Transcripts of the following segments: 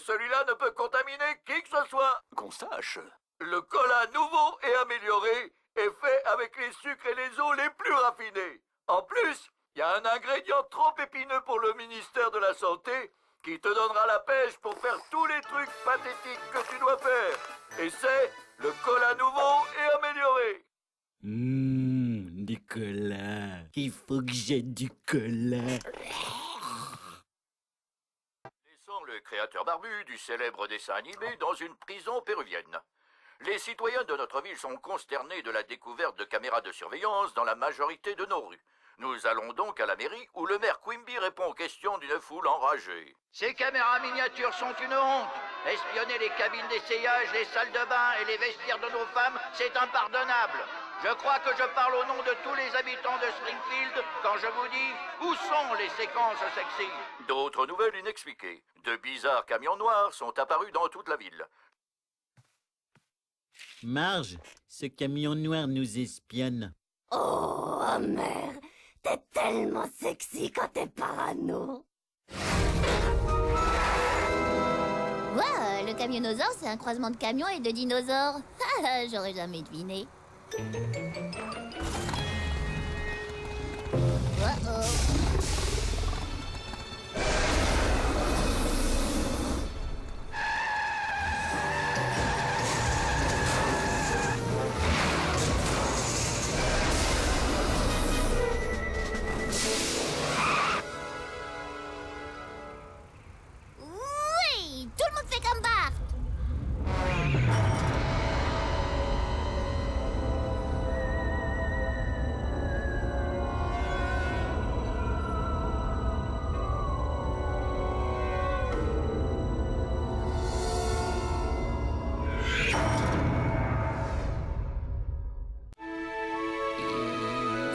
celui-là ne peut contaminer qui que ce soit. Qu'on sache. Le cola nouveau et amélioré est fait avec les sucres et les eaux les plus raffinés. En plus, il y a un ingrédient trop épineux pour le ministère de la Santé qui te donnera la pêche pour faire tous les trucs pathétiques que tu dois faire. Et c'est le cola nouveau et amélioré. Du cola. Il faut que j'ai du cola. Laissons le créateur barbu du célèbre dessin animé dans une prison péruvienne. Les citoyens de notre ville sont consternés de la découverte de caméras de surveillance dans la majorité de nos rues. Nous allons donc à la mairie où le maire Quimby répond aux questions d'une foule enragée. Ces caméras miniatures sont une honte. Espionner les cabines d'essayage, les salles de bain et les vestiaires de nos femmes, c'est impardonnable. Je crois que je parle au nom de tous les habitants de Springfield quand je vous dis où sont les séquences sexy. D'autres nouvelles inexpliquées. De bizarres camions noirs sont apparus dans toute la ville. Marge, ce camion noir nous espionne. Oh, Homer, t'es tellement sexy quand t'es parano. Ouais, le camionnosaure, c'est un croisement de camions et de dinosaures. J'aurais jamais deviné. Oh. Oui, tout le monde fait comme Bart.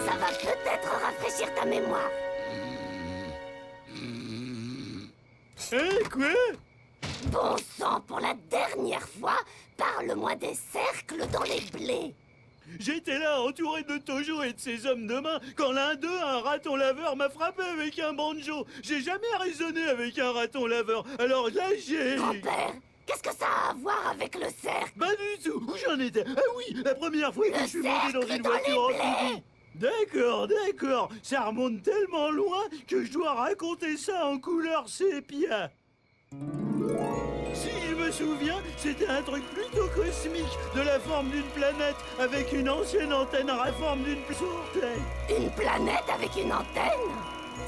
Ça va peut-être rafraîchir ta mémoire. Quoi? Bon sang, pour la dernière fois, parle-moi des cercles dans les blés. J'étais là, entouré de Tojo et de ses hommes de main, quand l'un d'eux, un raton laveur, m'a frappé avec un banjo. J'ai jamais raisonné avec un raton laveur, alors là j'ai... Grand-père, qu'est-ce que ça a à voir avec le cercle? Pas du tout. Où j'en étais? Ah oui, la première fois que je suis monté dans cercle une dans voiture les blés. amphibie. D'accord. Ça remonte tellement loin que je dois raconter ça en couleur sépia. Si je me souviens, c'était un truc plutôt cosmique, de la forme d'une planète, avec une ancienne antenne à la forme d'une source. Une planète avec une antenne?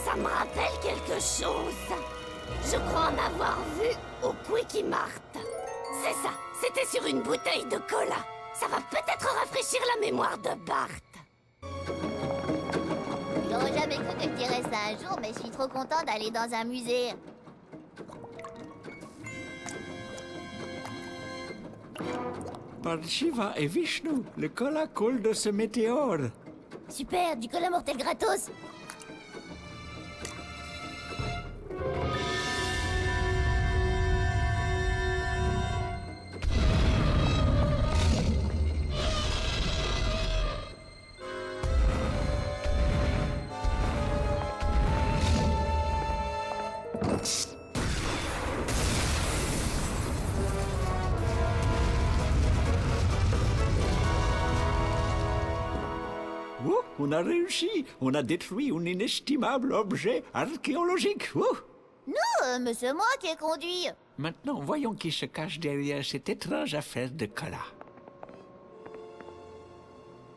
Ça me rappelle quelque chose. Je crois en avoir vu au Quickie Mart. C'est ça, c'était sur une bouteille de cola. Ça va peut-être rafraîchir la mémoire de Bart. J'aurais jamais cru que je dirais ça un jour, mais je suis trop content d'aller dans un musée. Par Shiva et Vishnu, le cola coule de ce météore. Super, du cola mortel gratos. Oh, on a réussi. On a détruit un inestimable objet archéologique. Oh. Non, mais c'est moi qui ai conduit. Maintenant, voyons qui se cache derrière cette étrange affaire de cola.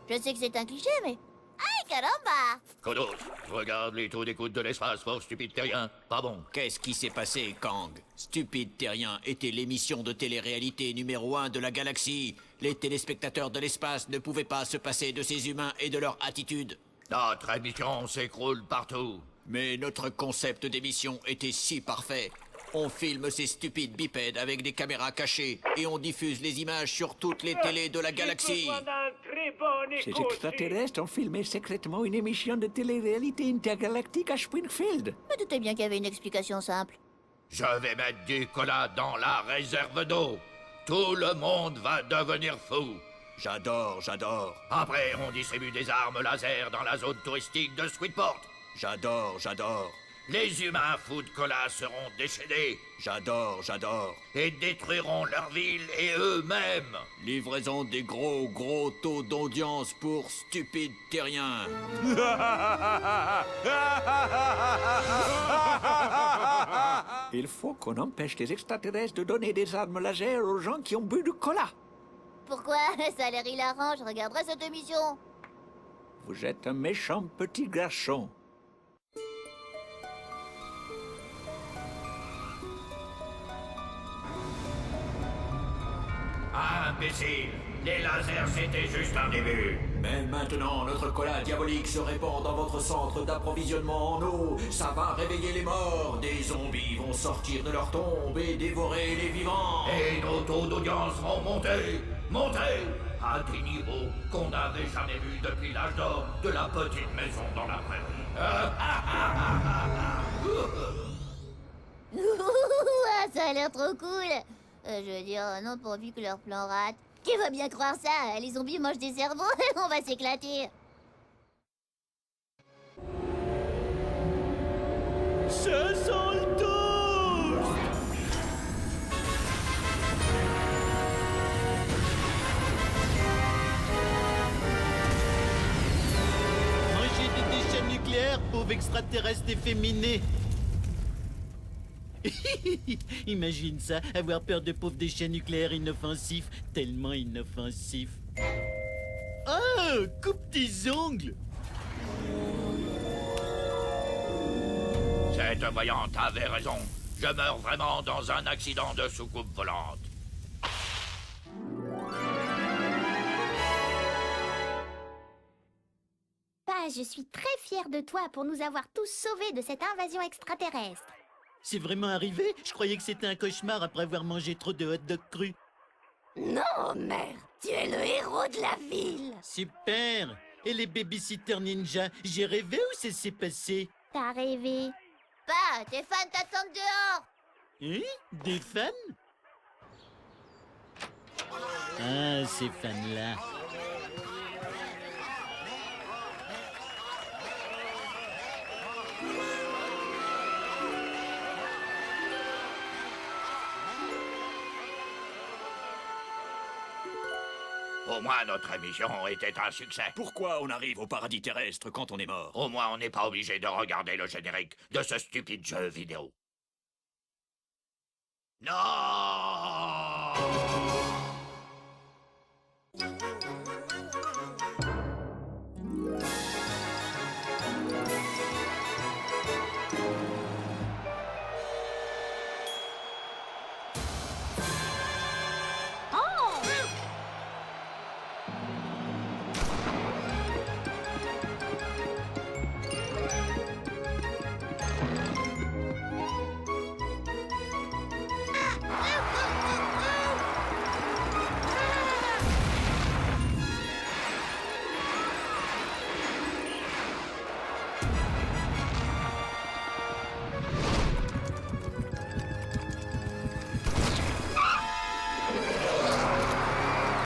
Je sais que c'est un cliché, mais... Aïe, caramba! Kodos, regarde les taux d'écoute de l'espace, fort stupide terrien. Pas bon. Qu'est-ce qui s'est passé, Kang? Stupide Terrien était l'émission de télé-réalité numéro 1 de la galaxie. Les téléspectateurs de l'espace ne pouvaient pas se passer de ces humains et de leur attitude. Notre émission s'écroule partout. Mais notre concept d'émission était si parfait. On filme ces stupides bipèdes avec des caméras cachées et on diffuse les images sur toutes les télés de la galaxie. Ces extraterrestres ont filmé secrètement une émission de télé-réalité intergalactique à Springfield. Je me doutais bien qu'il y avait une explication simple. Je vais mettre du cola dans la réserve d'eau. Tout le monde va devenir fou. J'adore. Après, on distribue des armes laser dans la zone touristique de Sweetport. J'adore. Les humains fous de cola seront déchaînés J'adore, j'adore. et détruiront leur ville et eux-mêmes. Livraison des gros taux d'audience pour stupides terriens. Il faut qu'on empêche les extraterrestres de donner des armes laser aux gens qui ont bu du cola. Pourquoi? Ça a l'air hilarant, je regarderai cette émission. Vous êtes un méchant petit garçon. Ah, imbécile! Les lasers, c'était juste un début. Mais maintenant, notre cola diabolique se répand dans votre centre d'approvisionnement en eau. Ça va réveiller les morts. Des zombies vont sortir de leur tombe et dévorer les vivants. Et nos taux d'audience vont monter, monter, à des niveaux qu'on n'avait jamais vus depuis l'âge d'or de la petite maison dans la prairie. Ouh, ça a l'air trop cool. Je veux dire, non, pourvu que leur plan rate. Qui va bien croire ça? Les zombies mangent des cerveaux, on va s'éclater. Ça sent le toast! Manger des déchets nucléaires, pauvre extraterrestre efféminé. Imagine ça, avoir peur de pauvres déchets nucléaires inoffensifs, tellement inoffensifs. Oh, coupe tes ongles! Cette voyante avait raison. Je meurs vraiment dans un accident de soucoupe volante. Je suis très fière de toi pour nous avoir tous sauvés de cette invasion extraterrestre. C'est vraiment arrivé? Je croyais que c'était un cauchemar après avoir mangé trop de hot dog crus. Non, mère, tu es le héros de la ville. Super! Et les babysitters ninja, j'ai rêvé ou ça s'est passé? T'as rêvé. Pas, tes fans t'attendent dehors. Hein? Des fans? Ah, ces fans-là. Au moins, notre émission était un succès. Pourquoi on arrive au paradis terrestre quand on est mort? Au moins, on n'est pas obligé de regarder le générique de ce stupide jeu vidéo. Non!